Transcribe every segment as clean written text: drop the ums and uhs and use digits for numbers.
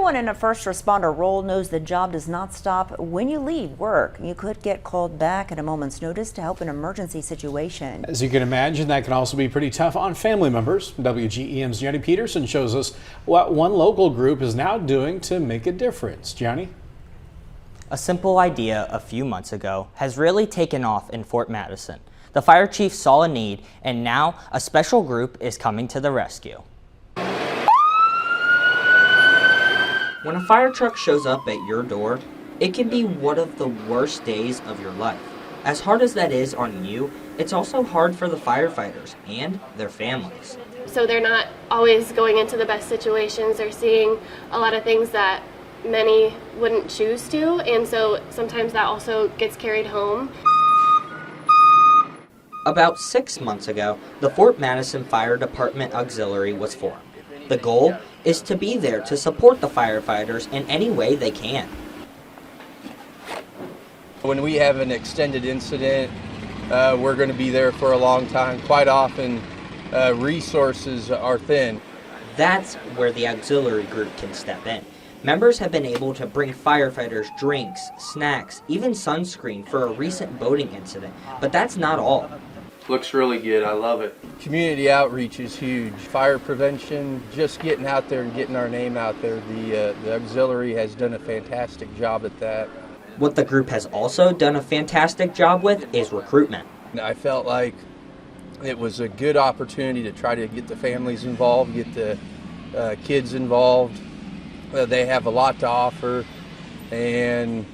Everyone in a first responder role knows the job does not stop when you leave work. You could get called back at a moment's notice to help an emergency situation. As you can imagine, that can also be pretty tough on family members. WGEM's Johnny Peterson shows us what one local group is now doing to make a difference. Johnny? A simple idea a few months ago has really taken off in Fort Madison. The fire chief saw a need, and now a special group is coming to the rescue. When a fire truck shows up at your door, it can be one of the worst days of your life. As hard as that is on you, it's also hard for the firefighters and their families. So they're not always going into the best situations. They're seeing a lot of things that many wouldn't choose to, and so sometimes that also gets carried home. About 6 months ago, the Fort Madison Fire Department Auxiliary was formed. The goal is to be there to support the firefighters in any way they can. When we have an extended incident, we're going to be there for a long time. Quite often, resources are thin. That's where the auxiliary group can step in. Members have been able to bring firefighters drinks, snacks, even sunscreen for a recent boating incident, but that's not all. Looks really good. I love it. Community outreach is huge. Fire prevention, just getting out there and getting our name out there. The auxiliary has done a fantastic job at that. What the group has also done a fantastic job with is recruitment. I felt like it was a good opportunity to try to get the families involved, get the kids involved. They have a lot to offer, and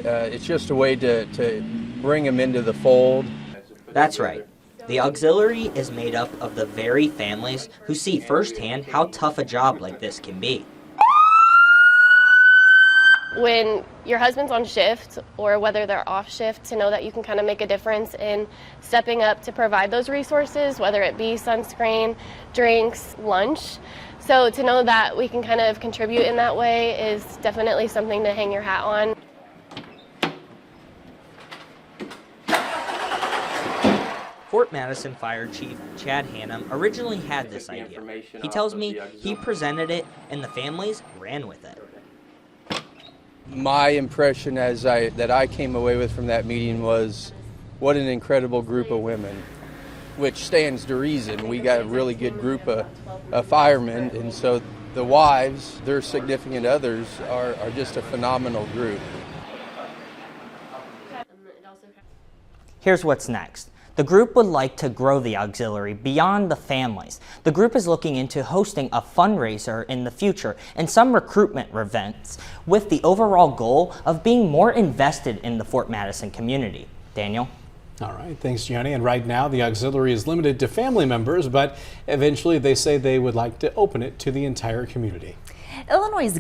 it's just a way to bring them into the fold. That's right. The auxiliary is made up of the very families who see firsthand how tough a job like this can be. When your husband's on shift, or whether they're off shift, to know that you can kind of make a difference in stepping up to provide those resources, whether it be sunscreen, drinks, lunch. So to know that we can kind of contribute in that way is definitely something to hang your hat on. Fort Madison Fire Chief Chad Hannum originally had this idea. He tells me he presented it and the families ran with it. My impression that I came away with from that meeting was what an incredible group of women, which stands to reason. We got a really good group of firemen, and so the wives, their significant others, are just a phenomenal group. Here's what's next. The group would like to grow the auxiliary beyond the families. The group is looking into hosting a fundraiser in the future and some recruitment events with the overall goal of being more invested in the Fort Madison community. Daniel? All right, thanks, Johnny. And right now, the auxiliary is limited to family members, but eventually they say they would like to open it to the entire community. Illinois'